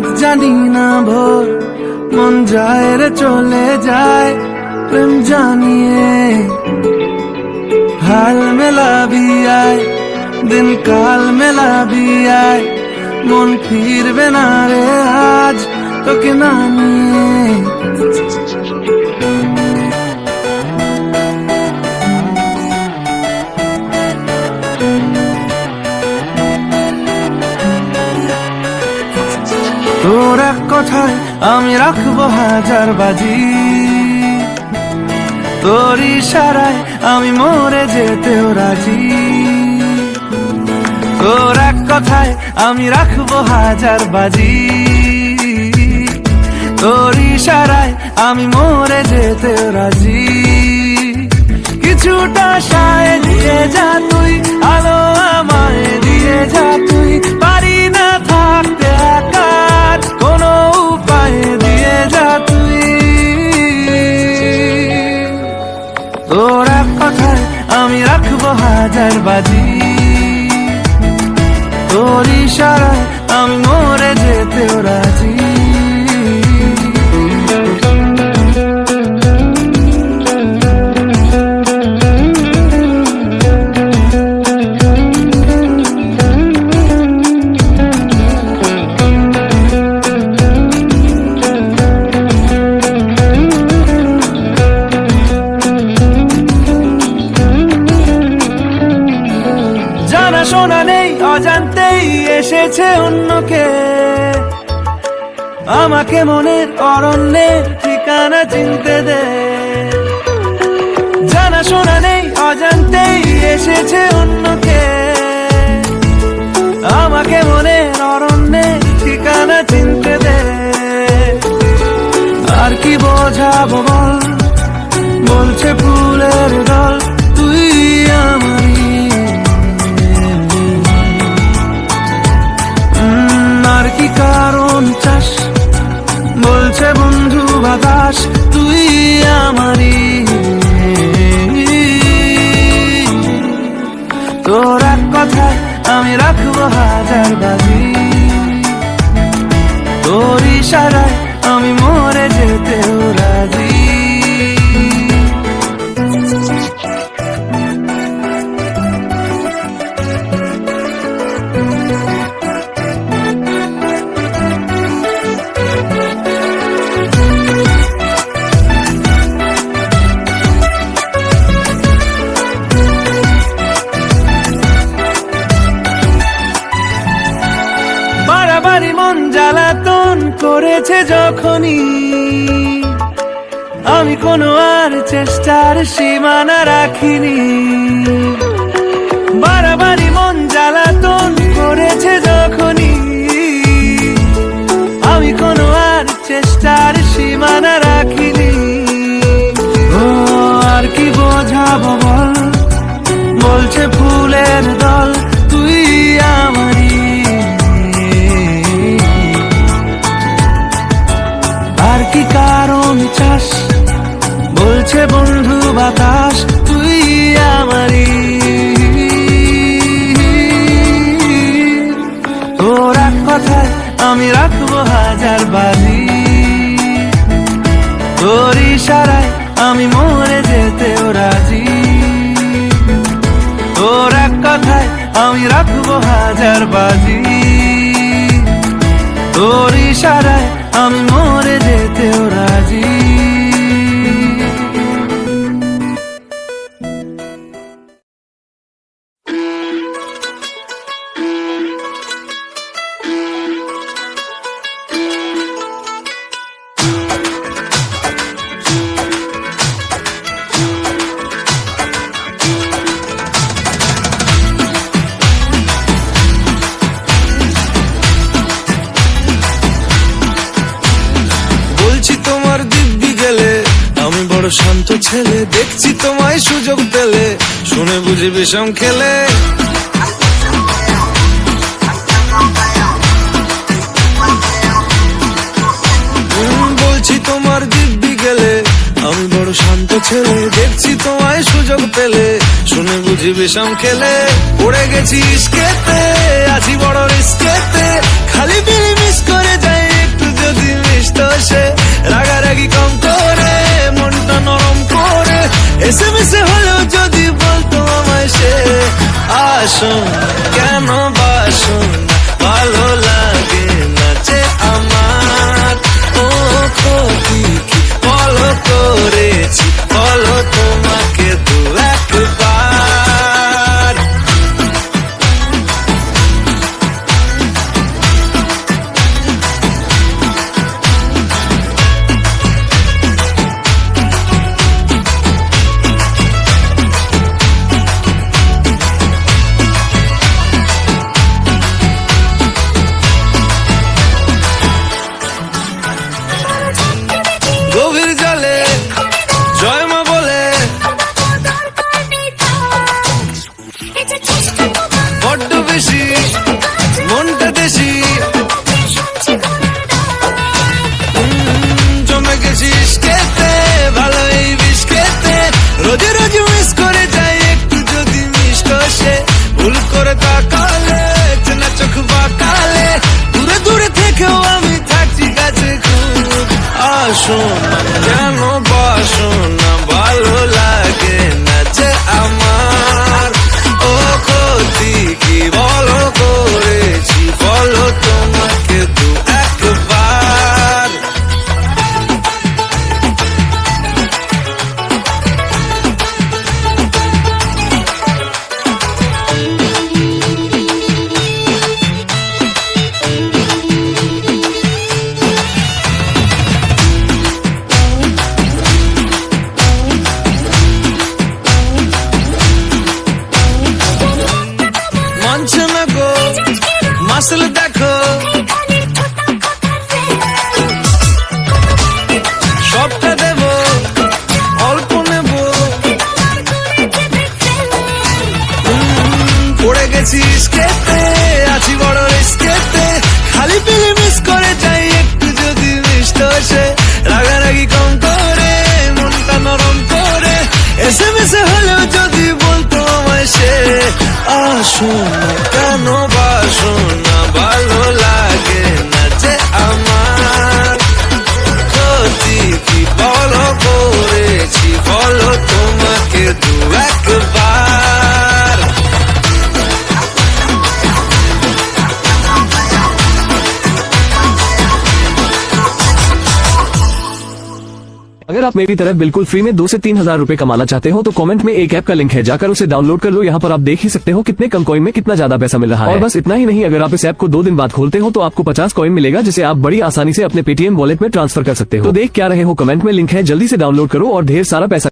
রাত জানি না ভোর, মন যায় রে চলে যায় প্রেম জানিয়ে। হাল মেলাবি আয়, দিন কাল মেলাবি আয়, মন ফিরবে না রে আজ তোকে না নিয়ে। তোর এক কথায় আমি রাখবো হাজার বাজি, তোর ইশারায় আমি মরে যেতেও রাজি। তোর এক কথায় আমি রাখবো হাজার বাজি, তোর ইশারায় আমি মরে যেতেও রাজি। কিছুটা সায় দিয়ে যা তুই, আলো আমায় দিয়ে যা তুই, পারি না থাকতে একা কোনো উপায় দিয়ে যা তুই। তোর এক কথায় আমি রাখবো হাজার বাজি, তোর ইশারায় আমি মরে যেতেও রাজি। শোনা নেই অজান্তেই এসেছে অন্যকে, আমাকে মনের অরণ্যের ঠিকানা চিনতে দে। জানা শোনা নেই অজান্তেই এসেছে অন্যকে, আমাকে মনের অরণ্যের ঠিকানা চিনতে দে। আর কি বোঝাবো বল, বলছে ফুলের দল তুই আমারই। আর কি কারণ চাস, বলছে বন্ধু বাতাস তুই আমারই। তোর এক কথায় আমি রাখবো হাজার বাজি, তোর ইশারায় আমি মরে যেতেও রাজি। বাড়াবাড়ি মন জ্বালাতন করেছে যখনই, আমি কোনো আর চেষ্টার সীমানা রাখিনি। বাড়াবাড়ি মন জ্বালাতন করেছে যখনই, আমি কোনো আর চেষ্টার সীমানা রাখিনি। ও আর কি বোঝাবো বল, বলছে ফুলের দল তুই আমারই। আর কি কারণ চাস, বলছে বন্ধু বাতাস তুই আমারই। তোর এক কথায় আমি রাখবো হাজার বাজি, তোর ইশারায় আমি মরে যেতেও রাজি। তোর এক কথায় আমি রাখবো হাজার বাজি, তোর ইশারায় আমি মরে যেতেও রাজি। শান্ত ছেলে দেখছি তোমায় সুযোগ পেলে, শুনে বুঝি বিষম খেলে। বলছি তোমার দিব্যি গেলে, আমি বড় শান্ত ছেলে দেখছি তোমায় সুযোগ পেলে, শুনে বুঝি বিষম খেলে। পড়ে গেছি ইস্কেতে, আছি বড় রিস্কেতে, খালি বিলি মিস করে যাই বাসো না, কেন বাসো না, ভালো লাগে না যে আমার। ও ক্ষতি কি বলো করেছি, বলো তোমাকে দু একবার। গভীর জলে জয় মা বলে বড্ড বেশি মনটা দেশি, জমে গেছিস খেতে ভালো এই বিষ খেতে, রোজ রোজ মিস করে যাই একটু যদি মিস কষে, ভুল করে তাকালে চেনা চোখ বাঁকালে, দূরে দূরে থেকেও আমি থাকছি কাছে খুব। আসো না, কেন বাসো না, ভালো লাগে না যে আমার। ও ক্ষতি কি বলো করেছি, বলো তোমাকে দু একবার। মানছে না গো মাসল দেখো, সবটা দেব অল্প নেব, পড়ে গেছিস খেতে আছি বড় রিস্কেতে, খালি পেলে মিস করে যাই একটু যদি মিষ্ট সে, রাগারাগি কম করে মনটা নরম করে, SMS হলেও যদি বলতো আমায় সে। আসো না, কেন বাসো না, ভালো লাগে না যে আমার। ক্ষতি কি বলো করেছি, বলো তোমাকে দু একবার। अगर आप मेरी तरह बिल्कुल फ्री में 2 से 3 हजार रुपए कमाना चाहते हो तो कमेंट में एक ऐप का लिंक है, जाकर उसे डाउनलोड कर लो। यहाँ पर आप देख ही सकते हो कितने कम कॉइन में कितना ज्यादा पैसा मिल रहा है। और बस इतना ही नहीं, अगर आप इस ऐप को 2 दिन बाद खोलते हो तो आपको 50 कॉइन मिलेगा, जिसे आप बड़ी आसानी से अपने पेटीएम वॉलेट में ट्रांसफर कर सकते हो। तो देख क्या रहे हो, कमेंट में लिंक है, जल्दी से डाउनलोड करो और ढेर सारा पैसा।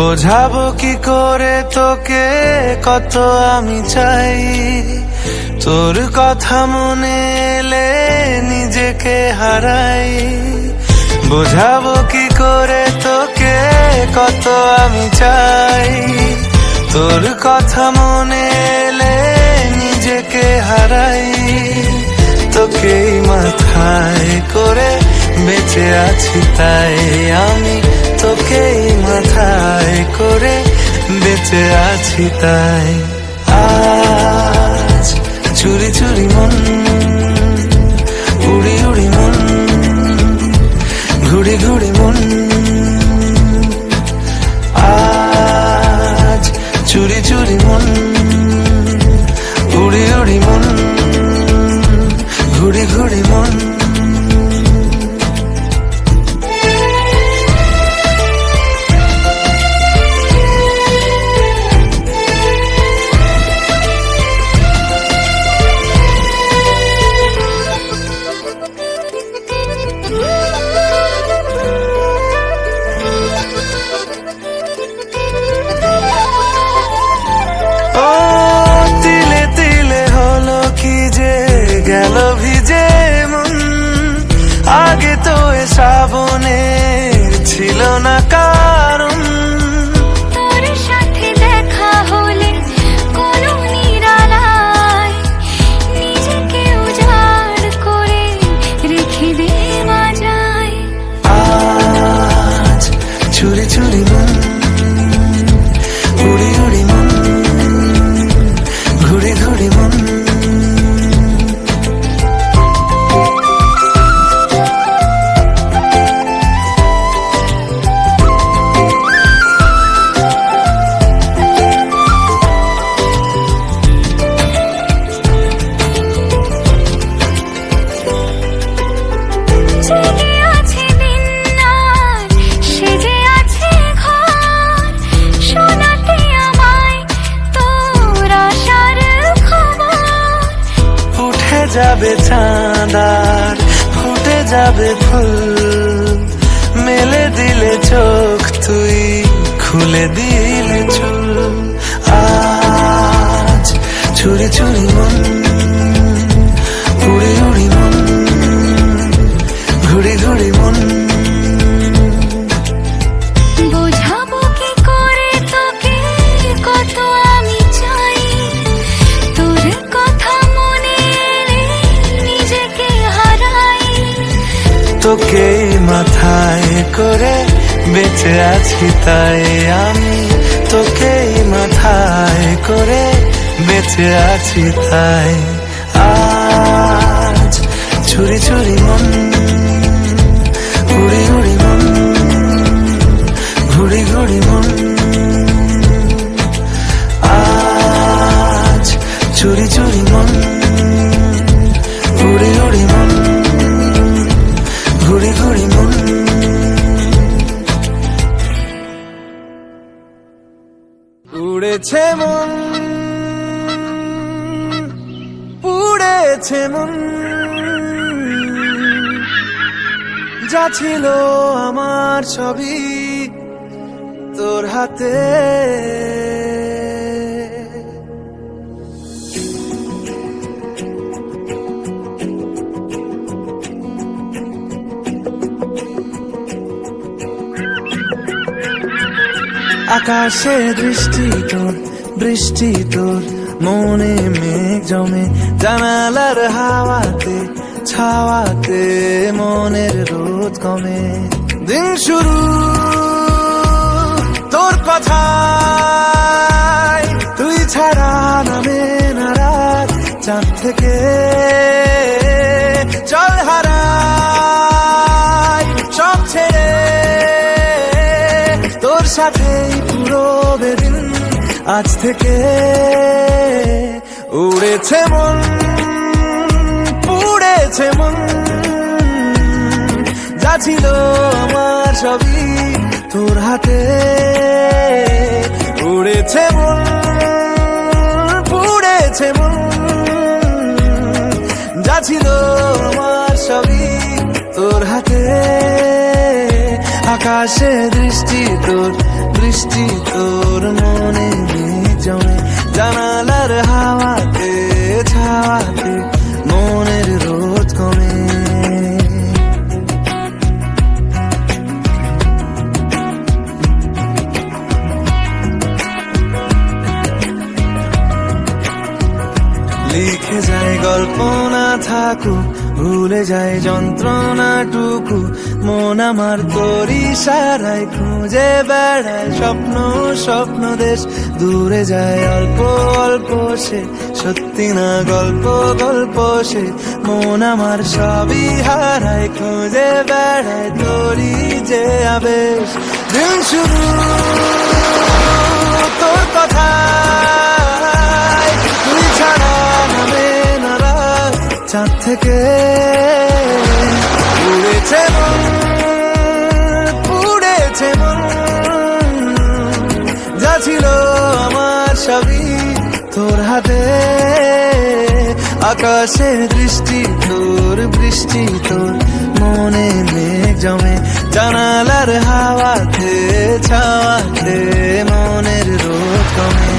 বোঝাবো কি করে তোকে কত আমি চাই, তোর কথা মনে এলে নিজেকে হারাই। বোঝাবো কি করে তোকে কত আমি চাই, তোর কথা মনে এলে নিজেকে হারাই। তোকেই মাথায় করে বেঁচে আছি তাই আমি, তোকেই মাথায় করে বেঁচে আছি তাই। আজ চুরি চুরি মন উড়ি উড়ি মন, ঘুড়ি ঘুড়ি মন। আজ চুরি চুরি মন উড়ি উড়ি মন, ঘুড়ি ঘুড়ি মন। যাবে চাঁদার ফুটে যাবে ফুল, মেলে দিলে চোখ তুই খুলে দিলে চুল। আজ চুরি চুরি মন উড়ি উড়ি মন ঘুরি ঘুরি মন। বোঝাবো কি করে তোকে কত আমি চাই, তোর কথা মনে এলে নিজেকে হারাই। তোকে মাথায় করে বেঁচে আছি তাই আমি, তোকে মাথায় করে বেঁচে আছি তাই। আজ চুরি চুরি মন উড়ি উড়ি মন ঘুরি ঘুরি মন। আজ চুরি চুরি মন উড়ি উড়ি মন ঘুরি ঘুরি মন। উড়েছে মন উড়েছে মন, যা ছিল আমার সবই তোর হাতে। আকাশে দৃষ্টি তোর বৃষ্টি তোর, মনে মেঘ জমে জানালার হাওয়াতে ছাওয়াতে, মনের রোদ কমে। দিন শুরু তোর কথায়, তুই ছাড়া নামে না রাত, চাঁদ থেকে চল হারাই সব ছেড়ে, তোর সাথেই পুরো বেদিন আজ থেকে। উড়েছে মন পুড়েছে মন, যা ছিল আমার সবই তোর হাতে। উড়েছে মন পুড়েছে মন, যা ছিল আমার সবই তোর হাতে। আকাশে দৃষ্টি তোর বৃষ্টি তোর, মনে মেঘ জমে জানালার হাওয়াতে ছাওয়াতে, মনের রোদ কমে। লিখে যায় গল্প না থাকুক, ভুলে যায় যন্ত্রণাটুকু, মন আমার তোর ইশারায় খুঁজে বেড়ায় স্বপ্ন স্বপ্ন দেশ। দূরে যায় অল্প অল্প সে, সত্যি না গল্প গল্প সে, মন আমার সবই হারায় খুঁজে বেড়ায় তোরই যে আবেশ। দিন শুরু তোর কথায়, তুই ছাড়া নামে না রাত, চাঁদ থেকে উড়েছে মন পুড়েছে মন, যা ছিল আমার সবই তোর হাতে। আকাশে দৃষ্টি তোর বৃষ্টি তোর, মনে মেঘ জমে জানালার হাওয়াতে ছাওয়াতে, মনের রোদ কমে।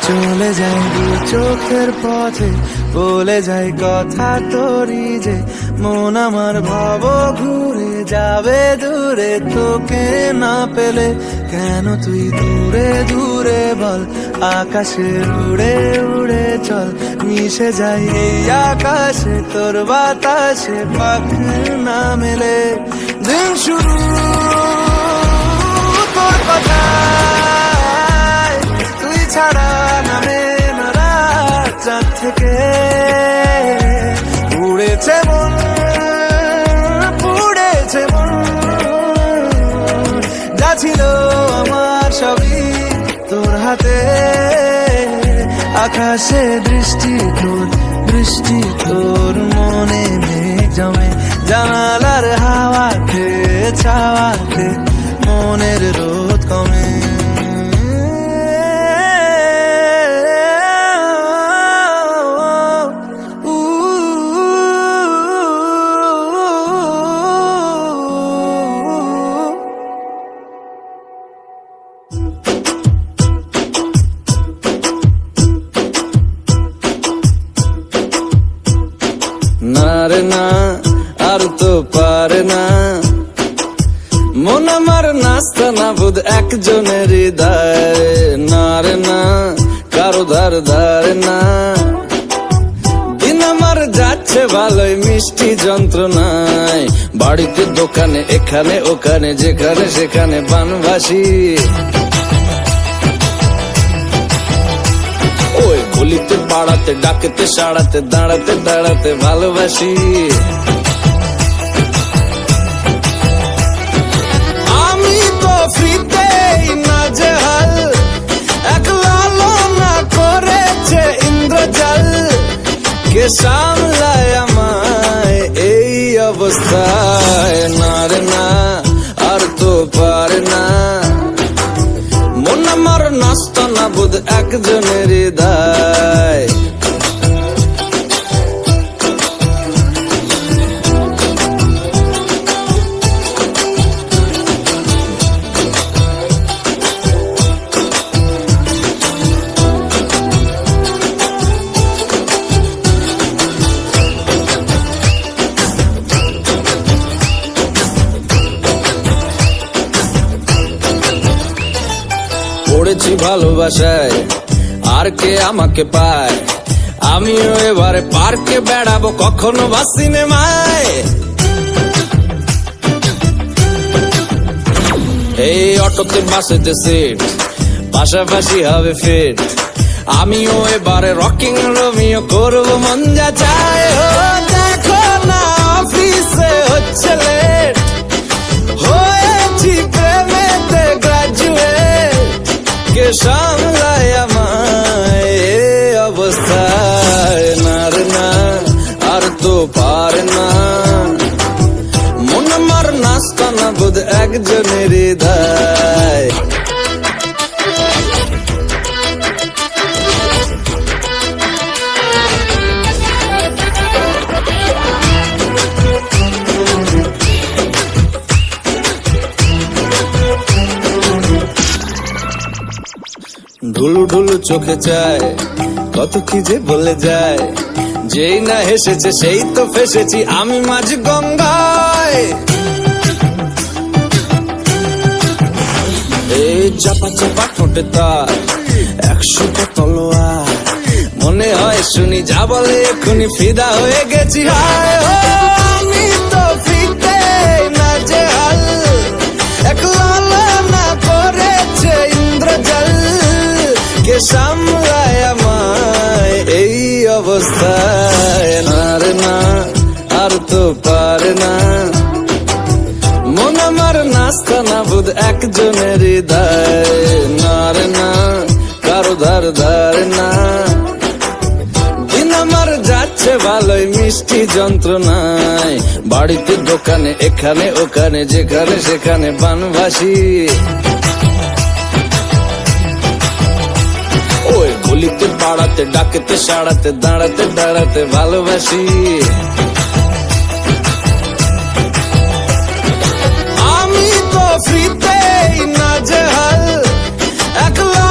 চলে যাই দু চোখের পথে, বলে যাই কথা তোরই যে, মন আমার ভাব ঘুরে যাবে দূরে তোকে না পেলে। কেন তুই দূরে দূরে বল, আকাশে উড়ে উড়ে চল, মিশে যাই এই আকাশে তোর বাতাসে, পাখি না মেলে। দিন শুরু তোর কথায়, তুই ছাড়া নামে না রাত, চাঁদ থেকে উড়েছে মন পুড়েছে মন, যা ছিল আমার আকাশে বৃষ্টি তোর মনে মেঘ জমে জানালার হাওয়াতে ছাওয়াতে মনের রোদ কমে না রে না আর তো পারে না মন আমার নাস্তা না বুধ একজনের হৃদয় না রে না কারো ধার না দিন আমার যাচ্ছে ভালোই মিষ্টি যন্ত্রণায় বাড়িতে দোকানে এখানে ওখানে যেখানে সেখানে বানবাসী ওই গলিতে পাড়াতে ডাকেতে সাড়াতে দাঁড়াতে ভালোবাসি আমি তো ফ্রিতেই নাজেহাল একলা না করেছে ইন্দ্রজাল কে সামলায় আমায় এই অবস্থায় না রে না আর তো পারে না মন আমার নাস্তা না বুধ একজনের হৃদয় পড়েছি ভালোবাসায় আর কে আমাকে পায় আমিও এবারে পার্কে বেড়াবো কখনো বা সিনেমায় এই অটোতে বাসেতে সিট পাশাপাশি হবে ফিট আমিও এবারে রকিং রোমিও করবো মন যা চায় ও দেখো না অফিসে হচ্ছে লেট হয়েছি প্রেমেতে গ্রাজুয়েট কে সামলায় আমায় এই অবস্থায় না রে না আর তো পারে না মন আমার নাস্তা না বুধ একজনের হৃদয় ঢুলু ঢুলু চোখে চায় কত কি যে বলে যায় যেই না হেসেছে সেই তো ফেসেছি আমি মাঝ গঙ্গায় এই চাপা চাপা ঠোঁটে তার 100টা তলোয়ার মনে হয় শুনি যা বলে এক্ষুনি ফিদা হয়ে গেছি হায় ও আমি তো ফিরতে না যে হাল একলা না করেছে ইন্দ্রজাল কে সামলায় আমায় এই অবস্থায় না রে না আর তো পারে না মন আমার নাস্তা না বুধ একজনের হৃদয় না রে না কারো ধার না দিন আমার যাচ্ছে ভালোই মিষ্টি যন্ত্রণায় বাড়িতে দোকানে এখানে ওখানে যেখানে সেখানে বানবাসী ওই গলিতে পাড়াতে ডাকেতে সাড়াতে দাঁড়াতে ভালোবাসি আমি তো ফ্রিতেই নাজেহাল একলা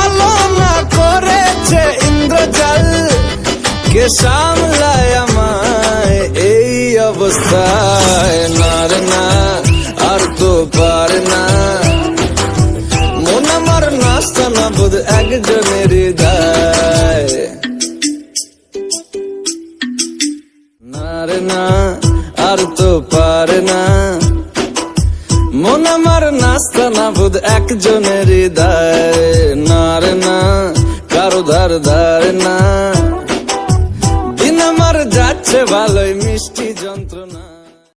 না করেছে ইন্দ্রজাল কে সামলায় আমায় এই অবস্থায় না রে না আর তো পারে না মন আমার নাস্তা না বুধ একজনের হৃদয় না রে না আর তো পারে না মন আমার নাস্তা না বুধ একজনের হৃদয় না রে না কারো ধার না দিন আমার যাচ্ছে ভালো